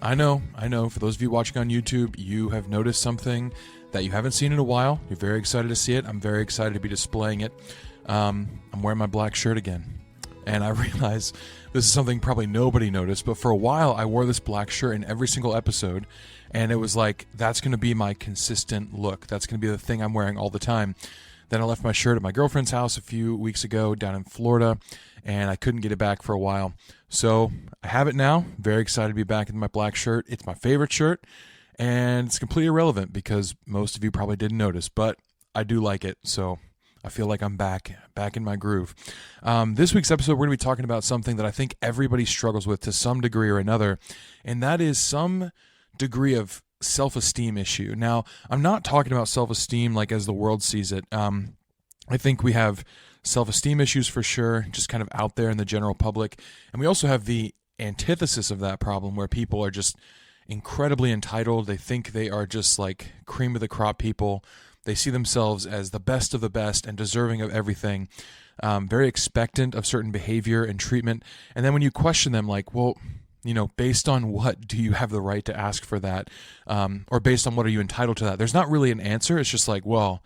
I know. For those of you watching on YouTube, you have noticed something that you haven't seen in a while. You're very excited to see it. I'm very excited to be displaying it. I'm wearing my black shirt again. And I realize this is something probably nobody noticed, but for a while I wore this black shirt in every single episode, and it was like, that's going to be my consistent look. That's going to be the thing I'm wearing all the time. Then I left my shirt at my girlfriend's house a few weeks ago down in Florida, and I couldn't get it back for a while. So I have it now. Very excited to be back in my black shirt. It's my favorite shirt, and it's completely irrelevant because most of you probably didn't notice, but I do like it, so I feel like I'm back in my groove. This week's episode, we're going to be talking about something that I think everybody struggles with to some degree or another, and that is some degree of self-esteem issue. Now, I'm not talking about self-esteem like as the world sees it. I think we have self-esteem issues for sure, just kind of out there in the general public, and we also have the antithesis of that problem where people are just incredibly entitled. They think they are just like cream of the crop people. They see themselves as the best of the best and deserving of everything, very expectant of certain behavior and treatment. And then when you question them, like, well, based on what do you have the right to ask for that? Or based on what are you entitled to that? There's not really an answer. It's just like, well,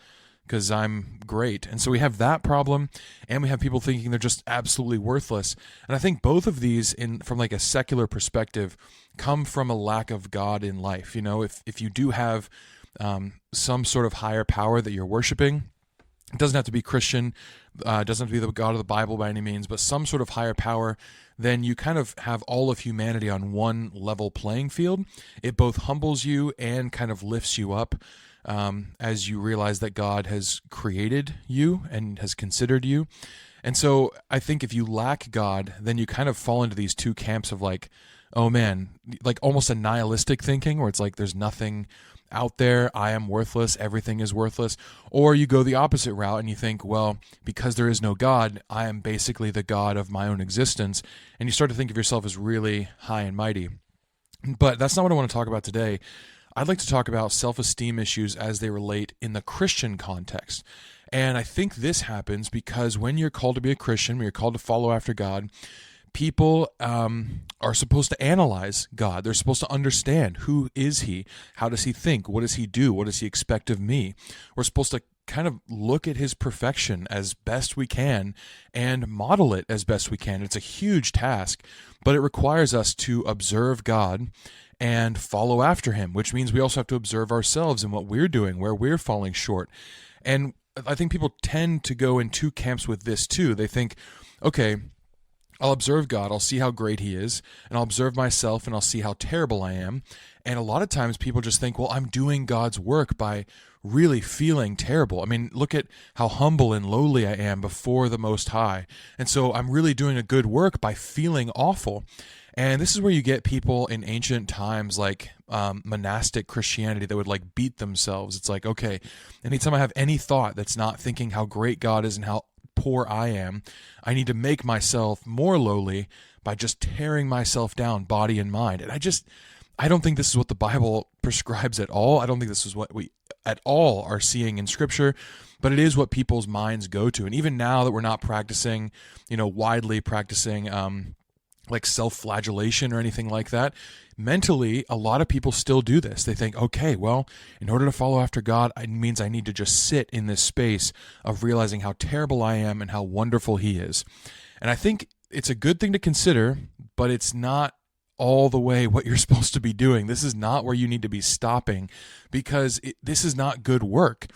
because I'm great. And so we have that problem, and we have people thinking they're just absolutely worthless. And I think both of these, from like a secular perspective, come from a lack of God in life. If you do have some sort of higher power that you're worshiping. It doesn't have to be Christian, it doesn't have to be the God of the Bible by any means, but some sort of higher power, then you kind of have all of humanity on one level playing field. It both humbles you and kind of lifts you up as you realize that God has created you and has considered you. And so I think if you lack God, then you kind of fall into these two camps of like, oh man, like almost a nihilistic thinking where it's like there's nothing out there, I am worthless, everything is worthless. Or you go the opposite route and you think, well, because there is no God, I am basically the God of my own existence. And you start to think of yourself as really high and mighty. But that's not what I want to talk about today. I'd like to talk about self-esteem issues as they relate in the Christian context. And I think this happens because when you're called to be a Christian, when you're called to follow after God, people are supposed to analyze God. They're supposed to understand, who is he? How does he think? What does he do? What does he expect of me? We're supposed to kind of look at his perfection as best we can and model it as best we can. It's a huge task, but it requires us to observe God and follow after him, which means we also have to observe ourselves and what we're doing, where we're falling short. And I think people tend to go in two camps with this too. They think, okay, I'll observe God, I'll see how great he is, and I'll observe myself and I'll see how terrible I am. And a lot of times people just think, well, I'm doing God's work by really feeling terrible. I mean, look at how humble and lowly I am before the Most High. And so I'm really doing a good work by feeling awful. And this is where you get people in ancient times like monastic Christianity that would like beat themselves. It's like, okay, anytime I have any thought that's not thinking how great God is and how poor I am, I need to make myself more lowly by just tearing myself down, body and mind. And I don't think this is what the Bible prescribes at all. I don't think this is what we at all are seeing in Scripture, but it is what people's minds go to. And even now that we're not practicing, widely practicing like self-flagellation or anything like that, mentally, a lot of people still do this. They think, okay, well, in order to follow after God, it means I need to just sit in this space of realizing how terrible I am and how wonderful he is. And I think it's a good thing to consider, but it's not all the way what you're supposed to be doing. This is not where you need to be stopping, because this is not good work.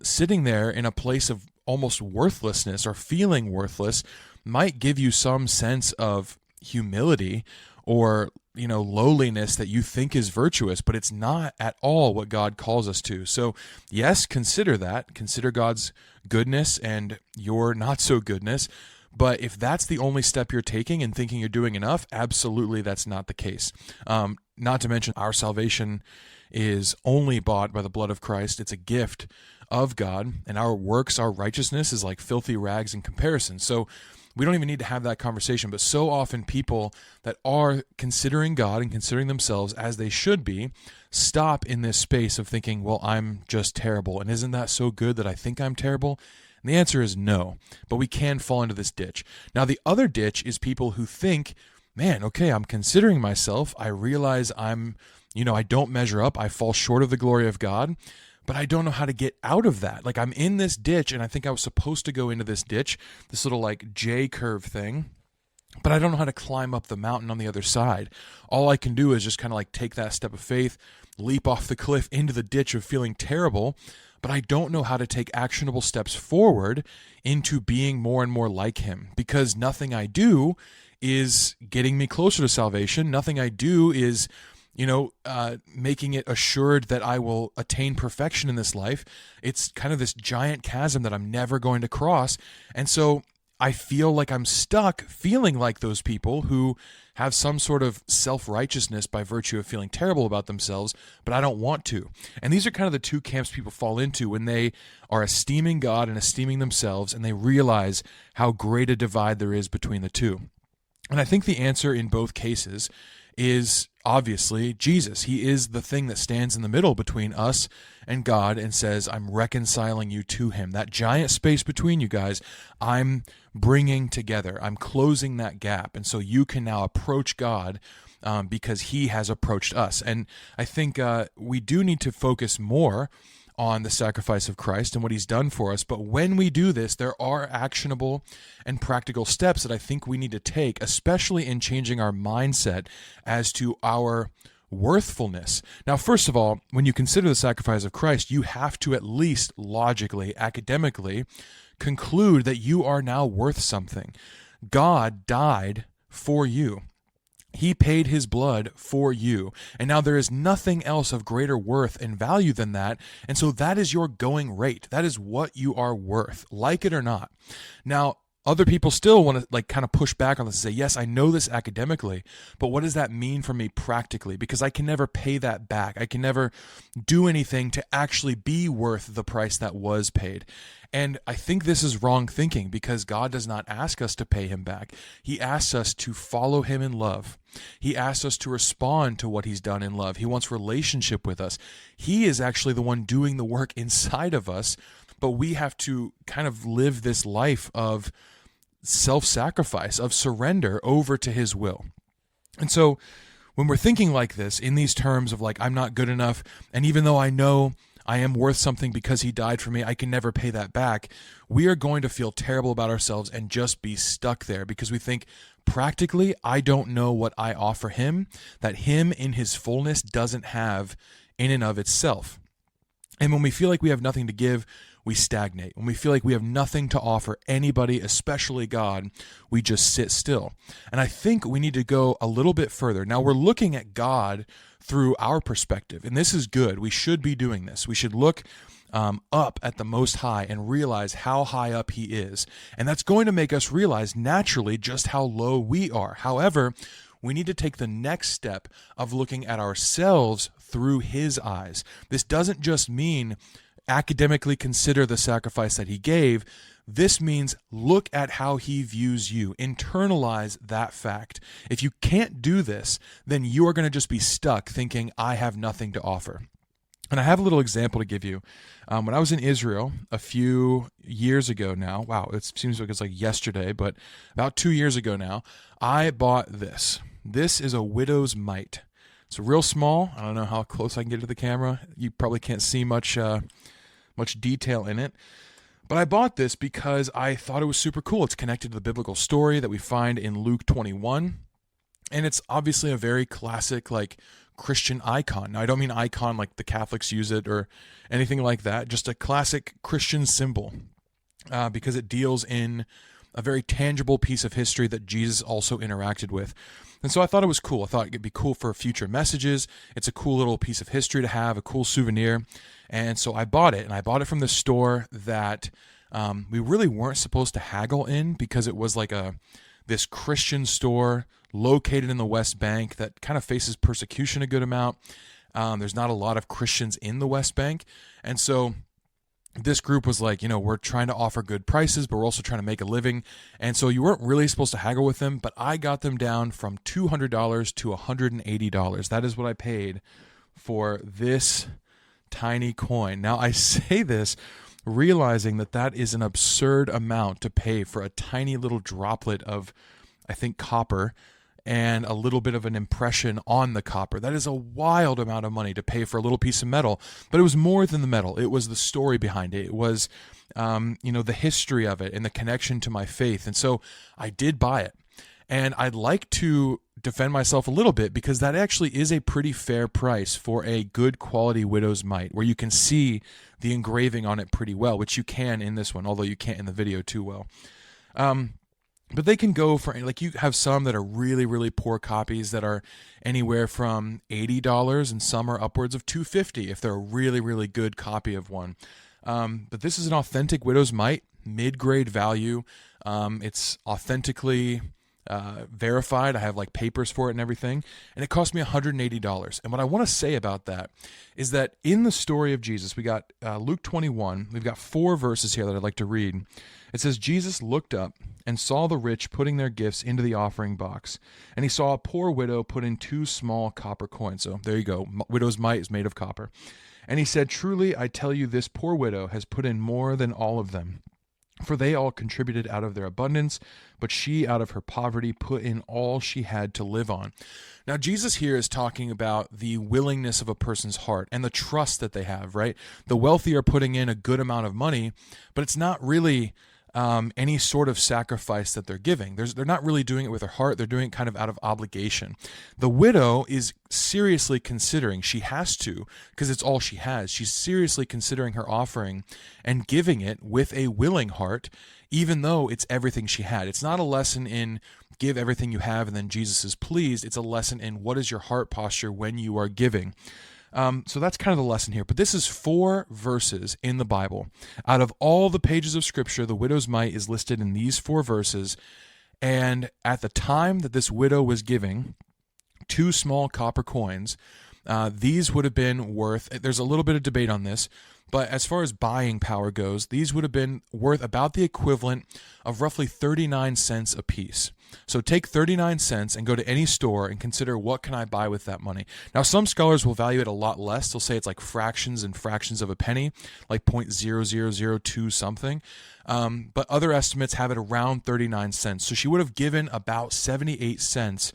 Sitting there in a place of almost worthlessness or feeling worthless might give you some sense of humility or lowliness that you think is virtuous, but it's not at all what God calls us to. So yes, consider that. Consider God's goodness and your not so goodness. But if that's the only step you're taking and thinking you're doing enough, absolutely that's not the case. Not to mention our salvation is only bought by the blood of Christ. It's a gift of God, and our works, our righteousness is like filthy rags in comparison. So we don't even need to have that conversation, but so often people that are considering God and considering themselves as they should be stop in this space of thinking, well, I'm just terrible, and isn't that so good that I think I'm terrible? And the answer is no, but we can fall into this ditch. Now, the other ditch is people who think man, okay, I'm considering myself. I realize I don't measure up. I fall short of the glory of God, but I don't know how to get out of that. Like I'm in this ditch, and I think I was supposed to go into this ditch, this little like J curve thing, but I don't know how to climb up the mountain on the other side. All I can do is just kind of like take that step of faith, leap off the cliff into the ditch of feeling terrible, but I don't know how to take actionable steps forward into being more and more like him, because nothing I do is getting me closer to salvation. Nothing I do is making it assured that I will attain perfection in this life. It's kind of this giant chasm that I'm never going to cross. And so I feel like I'm stuck feeling like those people who have some sort of self-righteousness by virtue of feeling terrible about themselves, but I don't want to. And these are kind of the two camps people fall into when they are esteeming God and esteeming themselves, and they realize how great a divide there is between the two. And I think the answer in both cases is obviously Jesus. He is the thing that stands in the middle between us and God and says, I'm reconciling you to him. That giant space between you guys, I'm bringing together. I'm closing that gap. And so you can now approach God because he has approached us. And I think we do need to focus more on the sacrifice of Christ and what he's done for us. But when we do this, there are actionable and practical steps that I think we need to take, especially in changing our mindset as to our worthfulness. Now, first of all, when you consider the sacrifice of Christ, you have to at least logically, academically, conclude that you are now worth something. God died for you. He paid his blood for you. And now there is nothing else of greater worth and value than that. And so that is your going rate. That is what you are worth, like it or not. Now, other people still want to kind of push back on this and say, yes, I know this academically, but what does that mean for me practically? Because I can never pay that back. I can never do anything to actually be worth the price that was paid. And I think this is wrong thinking, because God does not ask us to pay him back. He asks us to follow him in love. He asks us to respond to what he's done in love. He wants relationship with us. He is actually the one doing the work inside of us, but we have to kind of live this life of self-sacrifice, of surrender over to his will. And so when we're thinking like this, in these terms of like, I'm not good enough, and even though I know I am worth something because he died for me, I can never pay that back, we are going to feel terrible about ourselves and just be stuck there, because we think, practically, I don't know what I offer him, that him in his fullness doesn't have in and of itself. And when we feel like we have nothing to give, we stagnate. When we feel like we have nothing to offer anybody, especially God, we just sit still. And I think we need to go a little bit further. Now, we're looking at God through our perspective, and this is good. We should be doing this. We should look up at the Most High and realize how high up he is. And that's going to make us realize naturally just how low we are. However, we need to take the next step of looking at ourselves through his eyes. This doesn't just mean academically consider the sacrifice that he gave. This means look at how he views you. Internalize that fact. If you can't do this, then you are going to just be stuck thinking, I have nothing to offer. And I have a little example to give you. When I was in Israel a few years ago now, wow, it seems like it's like yesterday, but about 2 years ago now, I bought this. This is a widow's mite. It's real small. I don't know how close I can get to the camera. You probably can't see much detail in it. But I bought this because I thought it was super cool. It's connected to the biblical story that we find in Luke 21. And it's obviously a very classic, like, Christian icon. Now, I don't mean icon like the Catholics use it or anything like that. Just a classic Christian symbol because it deals in a very tangible piece of history that Jesus also interacted with. And so I thought it was cool. I thought it'd be cool for future messages. It's a cool little piece of history to have, a cool souvenir. And so I bought it, and I bought it from the store that we really weren't supposed to haggle in, because it was like this Christian store located in the West Bank that kind of faces persecution a good amount. There's not a lot of Christians in the West Bank. And so this group was like, we're trying to offer good prices, but we're also trying to make a living. And so you weren't really supposed to haggle with them, but I got them down from $200 to $180. That is what I paid for this tiny coin. Now, I say this realizing that that is an absurd amount to pay for a tiny little droplet of, I think, copper. and a little bit of an impression on the copper. That is a wild amount of money to pay for a little piece of metal, but it was more than the metal. It was the story behind it. It was, the history of it and the connection to my faith. And so I did buy it. And I'd like to defend myself a little bit because that actually is a pretty fair price for a good quality widow's mite, where you can see the engraving on it pretty well, which you can in this one, although you can't in the video too well. But they can go for, like, you have some that are really, really poor copies that are anywhere from $80, and some are upwards of $250 if they're a really, really good copy of one. But this is an authentic widow's mite, mid-grade value. It's authentically verified. I have like papers for it and everything, and it cost me $180. And what I want to say about that is that in the story of Jesus, we got Luke 21. We've got 4 verses here that I'd like to read. It says, Jesus looked up and saw the rich putting their gifts into the offering box, and he saw a poor widow put in 2 small copper coins. So there you go. Widow's mite is made of copper. And he said, truly, I tell you, this poor widow has put in more than all of them. For they all contributed out of their abundance, but she out of her poverty put in all she had to live on. Now, Jesus here is talking about the willingness of a person's heart and the trust that they have, right? The wealthy are putting in a good amount of money, but it's not really any sort of sacrifice that they're giving. They're not really doing it with their heart. They're doing it kind of out of obligation. The widow is seriously considering, she has to, because it's all she has. She's seriously considering her offering and giving it with a willing heart, even though it's everything she had. It's not a lesson in give everything you have and then Jesus is pleased. It's a lesson in what is your heart posture when you are giving. So that's kind of the lesson here. But this is 4 verses in the Bible. Out of all the pages of Scripture, the widow's mite is listed in these 4 verses. And at the time that this widow was giving 2 small copper coins, these would have been worth, there's a little bit of debate on this, but as far as buying power goes, these would have been worth about the equivalent of roughly 39 cents a piece. So take 39 cents and go to any store and consider, what can I buy with that money? Now, some scholars will value it a lot less. They'll say it's like fractions and fractions of a penny, like 0.0002 something. But other estimates have it around 39 cents. So she would have given about 78 cents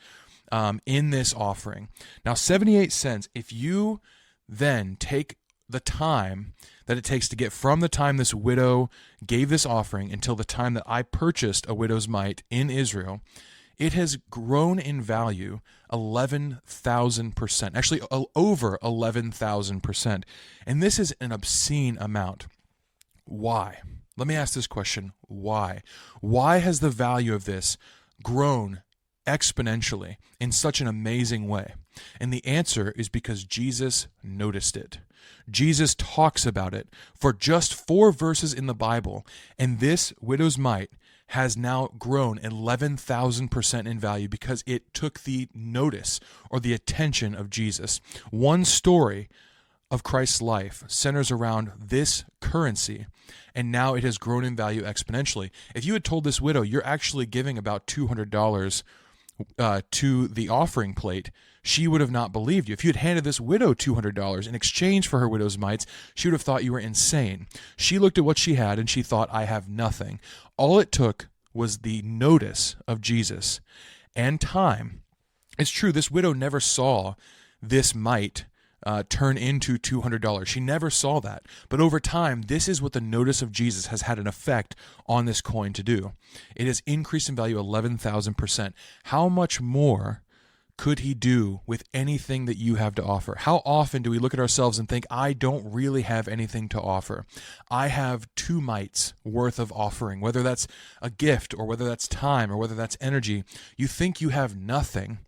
in this offering. Now, 78 cents, if you then take the time that it takes to get from the time this widow gave this offering until the time that I purchased a widow's mite in Israel, it has grown in value 11,000%, actually over 11,000%. And this is an obscene amount. Why? Let me ask this question. Why? Why has the value of this grown exponentially in such an amazing way? And the answer is because Jesus noticed it. Jesus talks about it for just 4 verses in the Bible, and this widow's mite has now grown 11,000% in value because it took the notice or the attention of Jesus. One story of Christ's life centers around this currency, and now it has grown in value exponentially. If you had told this widow you're actually giving about $200 to the offering plate, she would have not believed you. If you had handed this widow $200 in exchange for her widow's mites, she would have thought you were insane. She looked at what she had and she thought, I have nothing. All it took was the notice of Jesus and time. It's true, this widow never saw this mite turn into $200. She never saw that. But over time, this is what the notice of Jesus has had an effect on this coin to do. It has increased in value 11,000%. How much more could he do with anything that you have to offer? How often do we look at ourselves and think, I don't really have anything to offer? I have 2 mites worth of offering, whether that's a gift or whether that's time or whether that's energy. You think you have nothing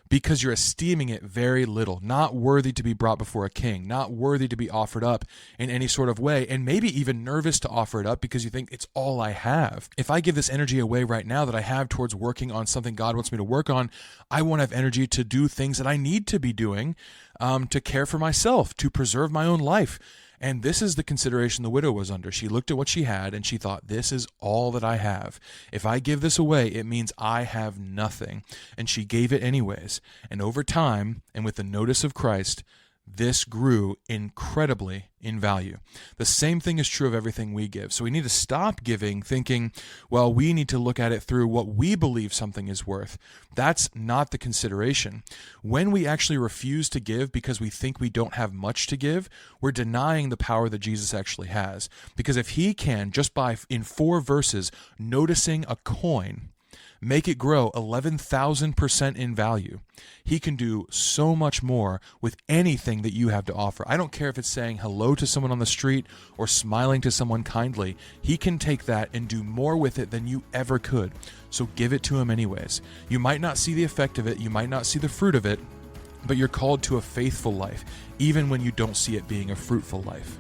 because you're esteeming it very little, not worthy to be brought before a king, not worthy to be offered up in any sort of way, and maybe even nervous to offer it up because you think it's all I have. If I give this energy away right now that I have towards working on something God wants me to work on, I won't have energy to do things that I need to be doing to care for myself, to preserve my own life. And this is the consideration the widow was under. She looked at what she had and she thought, this is all that I have. If I give this away, it means I have nothing. And she gave it anyways. And over time, and with the notice of Christ, this grew incredibly in value. The same thing is true of everything we give. So we need to stop giving thinking, well, we need to look at it through what we believe something is worth. That's not the consideration. When we actually refuse to give because we think we don't have much to give, we're denying the power that Jesus actually has. Because if he can, just by in 4 verses, noticing a coin, make it grow 11,000% in value, he can do so much more with anything that you have to offer. I don't care if it's saying hello to someone on the street or smiling to someone kindly. He can take that and do more with it than you ever could. So give it to him anyways. You might not see the effect of it, you might not see the fruit of it, but you're called to a faithful life, even when you don't see it being a fruitful life.